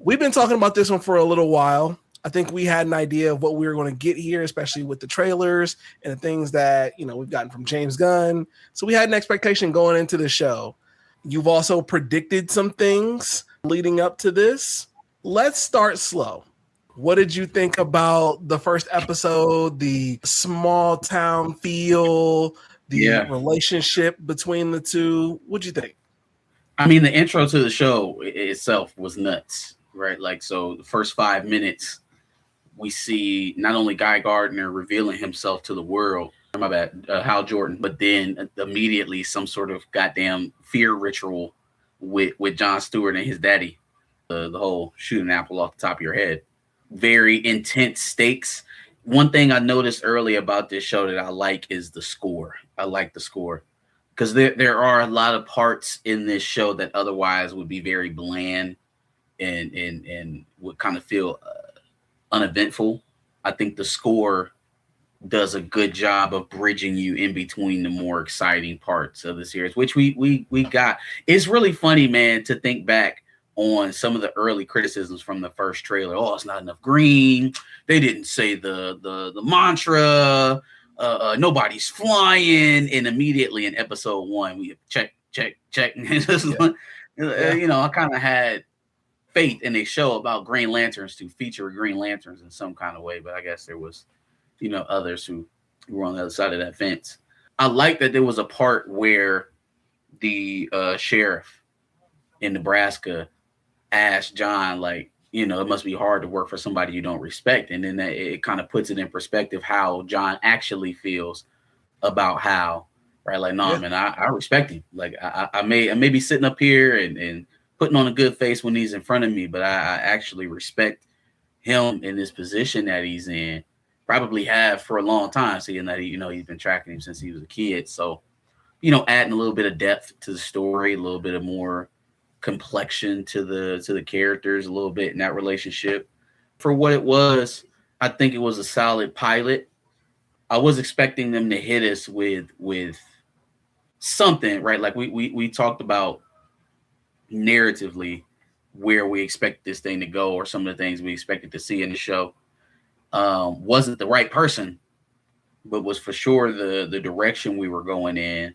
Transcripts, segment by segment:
we've been talking about this one for a little while. I think we had an idea of what we were going to get here, especially with the trailers and the things that, we've gotten from James Gunn. So we had an expectation going into the show. You've also predicted some things leading up to this. Let's start slow. What did you think about the first episode, the small town feel, the relationship between the two? What'd you think? I mean, the intro to the show itself was nuts, right? Like, so the first 5 minutes, we see not only Guy Gardner revealing himself to the world, Hal Jordan, but then immediately some sort of goddamn fear ritual with John Stewart and his daddy. The whole shoot an apple off the top of your head. Very intense stakes. One thing I noticed early about this show that I like is the score. I like the score because there are a lot of parts in this show that otherwise would be very bland and would kind of feel uneventful. I think the score does a good job of bridging you in between the more exciting parts of the series, which we got. It's really funny, man, to think back on some of the early criticisms from the first trailer. Oh, it's not enough green. They didn't say the mantra. Nobody's flying. And immediately in episode 1, we check. I kind of had faith in a show about Green Lanterns to feature Green Lanterns in some kind of way, but I guess there was, others who were on the other side of that fence. I like that there was a part where the sheriff in Nebraska asked John, like, it must be hard to work for somebody you don't respect. And then it kind of puts it in perspective how John actually feels about Hal, right? Like, no, man, I respect him. Like, I may be sitting up here and putting on a good face when he's in front of me, but I actually respect him in this position that he's in. Probably have for a long time, seeing that he's been tracking him since he was a kid. So, adding a little bit of depth to the story, a little bit of more complexion to the characters, a little bit in that relationship. For what it was, I think it was a solid pilot. I was expecting them to hit us with something, right? Like we talked about narratively where we expect this thing to go, or some of the things we expected to see in the show. Wasn't the right person, but was for sure the direction we were going in.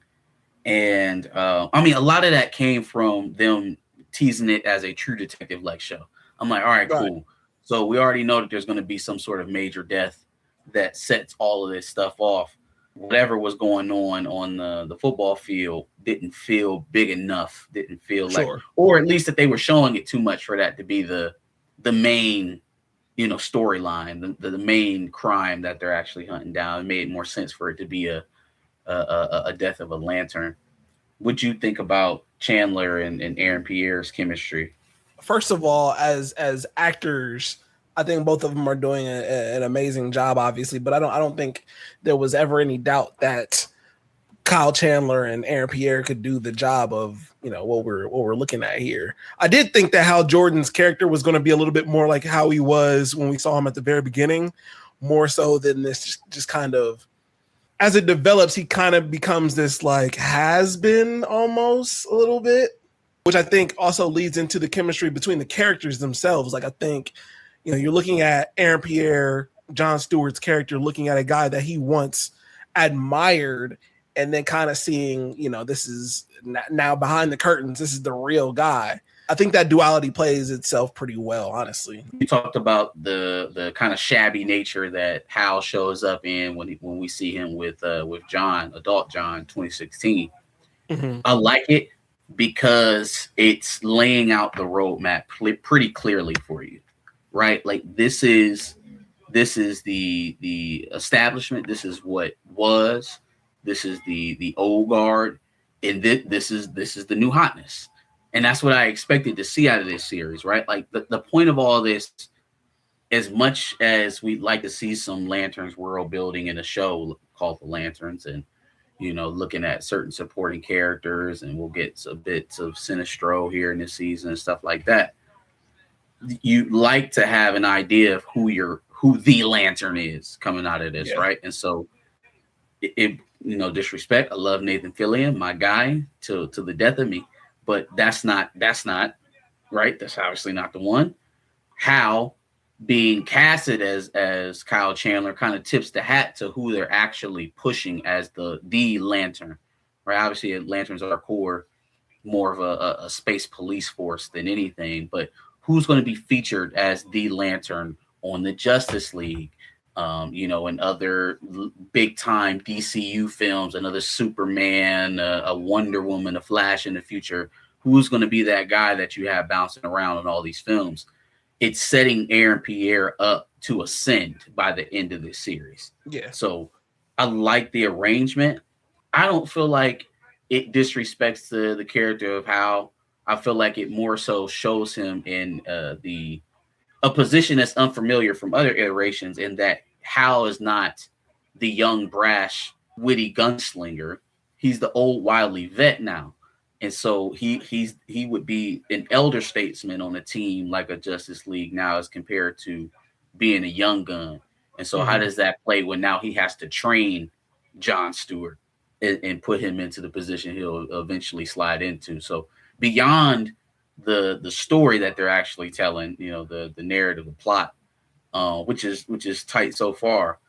And I mean, a lot of that came from them teasing it as a True Detective-like show. I'm like, all right, cool. So we already know that there's going to be some sort of major death that sets all of this stuff off. Whatever was going on the football field didn't feel big enough, didn't feel like, or at least that they were showing it too much for that to be the main, storyline, the main crime that they're actually hunting down. It made more sense for it to be a death of a lantern. What'd you think about Chandler and Aaron Pierre's chemistry? First of all, as actors, I think both of them are doing an amazing job, obviously, but I don't think there was ever any doubt that Kyle Chandler and Aaron Pierre could do the job of, what we're looking at here. I did think that Hal Jordan's character was going to be a little bit more like how he was when we saw him at the very beginning, more so than this just kind of, as it develops, he kind of becomes this like has-been almost a little bit, which I think also leads into the chemistry between the characters themselves. Like, I think, you're looking at Aaron Pierre, John Stewart's character, looking at a guy that he once admired, and then kind of seeing, this is now behind the curtains, this is the real guy. I think that duality plays itself pretty well, honestly. You talked about the kind of shabby nature that Hal shows up in when we see him with John, adult John, 2016. Mm-hmm. I like it because it's laying out the roadmap pretty clearly for you, right? Like, this is the establishment. This is what was. This is the old guard, and this is the new hotness. And that's what I expected to see out of this series, right? Like, the point of all this, as much as we'd like to see some Lanterns world building in a show called The Lanterns, and, looking at certain supporting characters, and we'll get some bits of Sinestro here in this season and stuff like that. You like to have an idea of who the Lantern is coming out of this, right? And so it disrespect. I love Nathan Fillion, my guy, to the death of me. But that's not right. That's obviously not the one. Hal being casted as Kyle Chandler kind of tips the hat to who they're actually pushing as the Lantern, right? Obviously, Lanterns are core, more of a space police force than anything, but who's going to be featured as the Lantern on the Justice League, and other big time DCU films, another Superman, a Wonder Woman, a Flash in the future. Who's going to be that guy that you have bouncing around in all these films? It's setting Aaron Pierre up to ascend by the end of this series. Yeah. So I like the arrangement. I don't feel like it disrespects the character of Hal. I feel like it more so shows him in a position that's unfamiliar from other iterations, in that Hal is not the young, brash, witty gunslinger. He's the old, wily vet now. And so he would be an elder statesman on a team like a Justice League now, as compared to being a young gun. And so how does that play when now he has to train John Stewart and put him into the position he'll eventually slide into? So beyond the story that they're actually telling, the narrative, the plot, which is tight so far,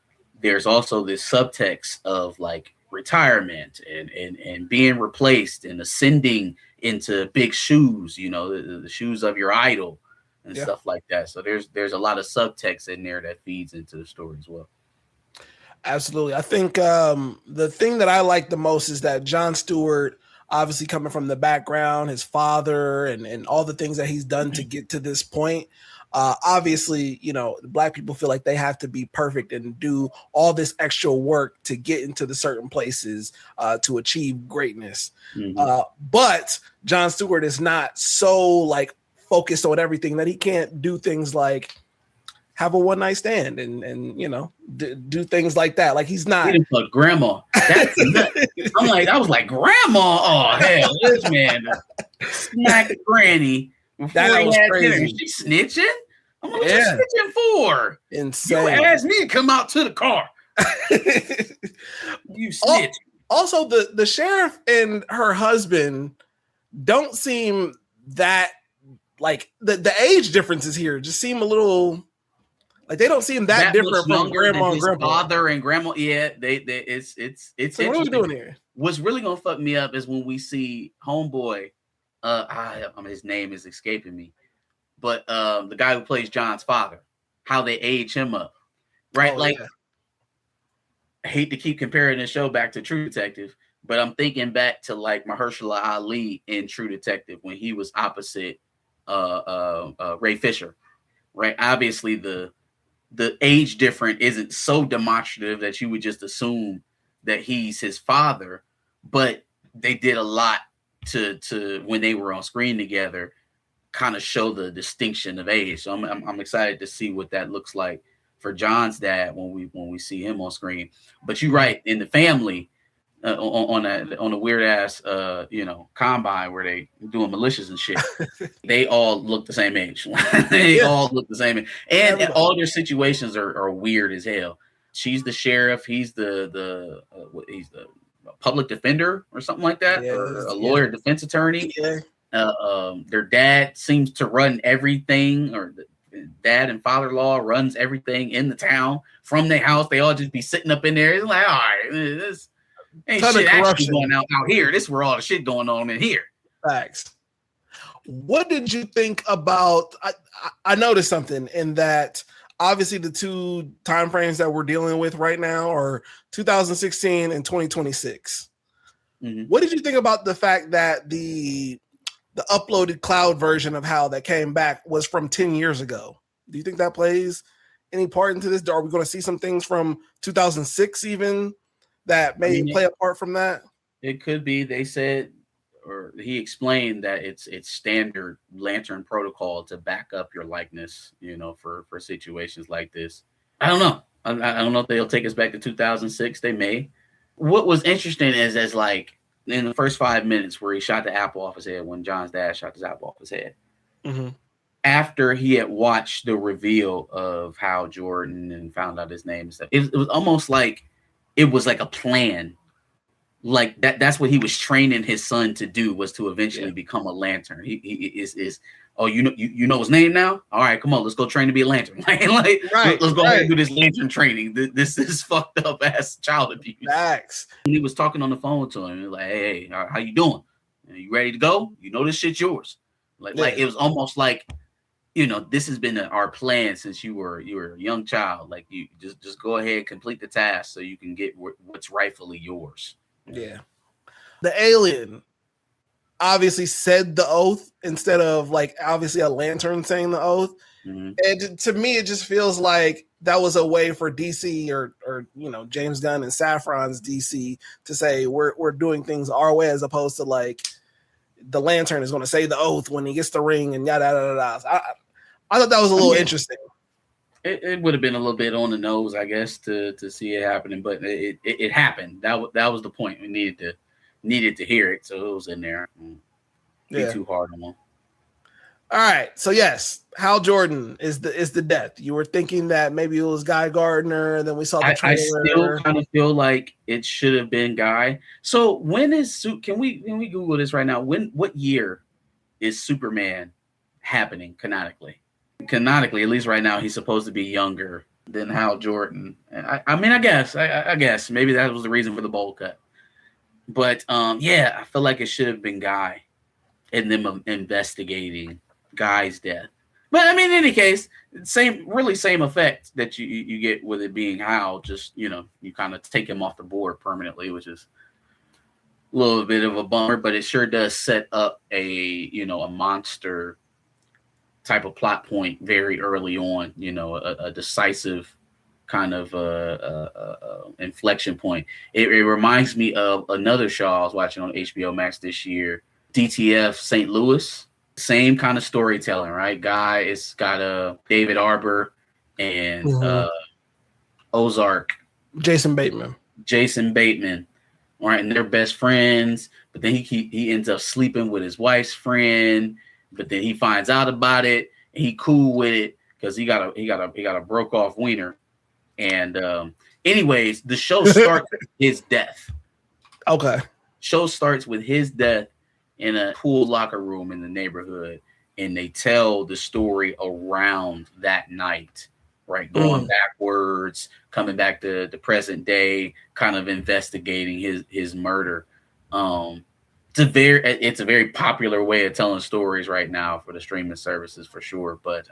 there's also this subtext of like retirement and being replaced and ascending into big shoes, the shoes of your idol and stuff like that. So there's a lot of subtext in there that feeds into the story as well. Absolutely. I think the thing that I like the most is that John Stewart, obviously coming from the background, his father and all the things that he's done to get to this point. Obviously, Black people feel like they have to be perfect and do all this extra work to get into the certain places to achieve greatness. But John Stewart is not so like focused on everything that he can't do things like have a one-night stand and do things like that. Like he's not. But grandma, that's nuts. I was like, grandma. Oh hell, this man smacked granny. That was crazy. She snitching? I'm like, what you snitching for? Insane. You asked me to come out to the car. You snitch. Also, the sheriff and her husband don't seem that like the age differences here just seem a little like they don't seem that different from grandma and grandpa. Father and grandma. Yeah, it's so what are we doing here? What's really gonna fuck me up is when we see homeboy. His name is escaping me, but the guy who plays John's father, how they age him up, right? I hate to keep comparing the show back to True Detective, but I'm thinking back to like Mahershala Ali in True Detective when he was opposite Ray Fisher, right? Obviously, the age difference isn't so demonstrative that you would just assume that he's his father, but they did a lot to when they were on screen together, kind of show the distinction of age. So I'm excited to see what that looks like for John's dad when we see him on screen. But you're right, in the family, on a weird ass combine where they doing militias and shit, they all look the same age. They all look the same age. And all their situations are weird as hell. She's the sheriff, he's the public defender or something like that, or a lawyer, defense attorney. Their dad seems to run everything, or the dad and father-in-law runs everything in the town from their house. They all just be sitting up in there. It's like, all right, this ain't shit actually going out here. This is where all the shit going on in here. Facts. What did you think about? I noticed something in that. Obviously, the two time frames that we're dealing with right now are 2016 and 2026. What did you think about the fact that the uploaded cloud version of Hal that came back was from 10 years ago? Do you think that plays any part into this? Are we going to see some things from 2006 even that may play a part from that? It could be. They said, or he explained that it's standard Lantern protocol to back up your likeness, for situations like this. I don't know. I don't know if they'll take us back to 2006. They may. What was interesting is as like in the first 5 minutes where he shot the apple off his head, when John's dad shot his apple off his head, after he had watched the reveal of Hal Jordan and found out his name and stuff, it was almost like it was like a plan like that's what he was training his son to do, was to eventually become a lantern. He is oh, you know his name now? All right, come on, let's go train to be a lantern. Let's go ahead and do this lantern training. This is fucked up ass child abuse. Facts. When he was talking on the phone to him, he was like, hey, how you doing? Are you ready to go? You know this shit's yours. Like it was almost like, you know, this has been our plan since you were a young child. Like, you just go ahead, complete the task so you can get what's rightfully yours. Yeah. The alien obviously said the oath instead of like obviously a lantern saying the oath. Mm-hmm. And to me, it just feels like that was a way for DC or you know, James Gunn and Saffron's DC to say we're doing things our way, as opposed to like the lantern is going to say the oath when he gets the ring and yada yada yada. I thought that was a little interesting. It would have been a little bit on the nose, I guess, to see it happening, but it happened. That was the point. We needed to hear it, so it was in there. Be too hard on them. All right, so yes, Hal Jordan is the death. You were thinking that maybe it was Guy Gardner, and then we saw the trailer. I still kind of feel like it should have been Guy. So when is can we Google this right now? What year is Superman happening canonically? Canonically, at least right now, he's supposed to be younger than Hal Jordan. I mean, I guess maybe that was the reason for the bowl cut. But yeah, I feel like it should have been Guy, and them investigating Guy's death. But I mean, in any case, same effect that you get with it being Hal. Just, you know, you kind of take him off the board permanently, which is a little bit of a bummer. But it sure does set up a monster type of plot point very early on. You know, a decisive kind of inflection point. It reminds me of another show I was watching on HBO Max this year, DTF St. Louis. Same kind of storytelling, right? Guy, it's got David Arbor and Ozark. Jason Bateman. All right, and they're best friends, but then he ends up sleeping with his wife's friend, but then he finds out about it and he cool with it because he got a broke off wiener. And anyways, the show starts with his death. Okay. Show starts with his death in a pool locker room in the neighborhood, and they tell the story around that night, right? Going backwards, coming back to the present day, kind of investigating his murder. It's a very popular way of telling stories right now for the streaming services, for sure. But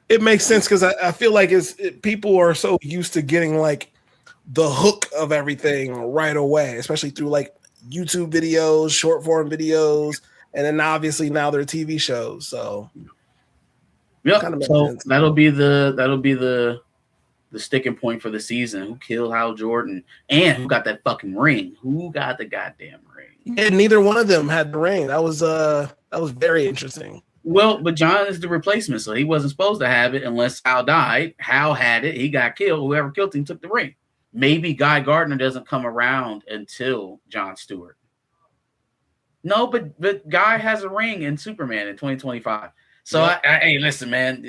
it makes sense because I feel like people are so used to getting like the hook of everything right away, especially through like YouTube videos, short form videos, and then obviously now they're TV shows. So yeah, so that'll be the sticking point for the season. Who killed Hal Jordan and who got that fucking ring? Who got the goddamn ring? And neither one of them had the ring. That was very interesting. Well, but John is the replacement, so he wasn't supposed to have it unless Hal died. Hal had it. He got killed. Whoever killed him took the ring. Maybe Guy Gardner doesn't come around until John Stewart. No, but Guy has a ring in Superman in 2025. So hey, listen, man.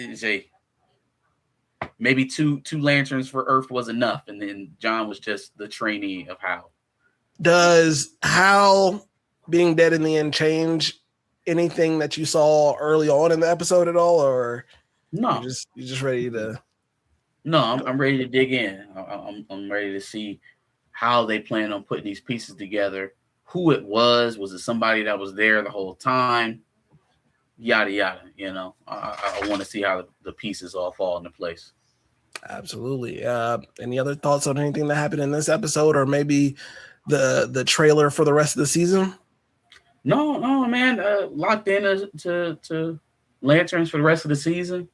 Maybe two lanterns for Earth was enough, and then John was just the trainee of Hal. Does Hal being dead in the end change anything that you saw early on in the episode at all, or no? You're just ready to. No, I'm ready to dig in. I'm ready to see how they plan on putting these pieces together. Who it was it somebody that was there the whole time? Yada yada. You know, I want to see how the pieces all fall into place. Absolutely. Any other thoughts on anything that happened in this episode, or maybe the trailer for the rest of the season? No, man. Locked in to lanterns for the rest of the season.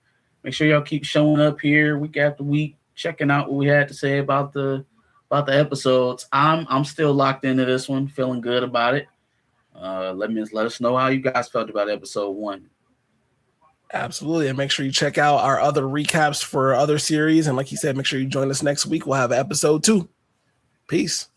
Make sure y'all keep showing up here week after week, checking out what we had to say about the episodes. I'm still locked into this one, feeling good about it. Let us know how you guys felt about episode 1. Absolutely, and make sure you check out our other recaps for other series. And like you said, make sure you join us next week. We'll have episode 2. Peace.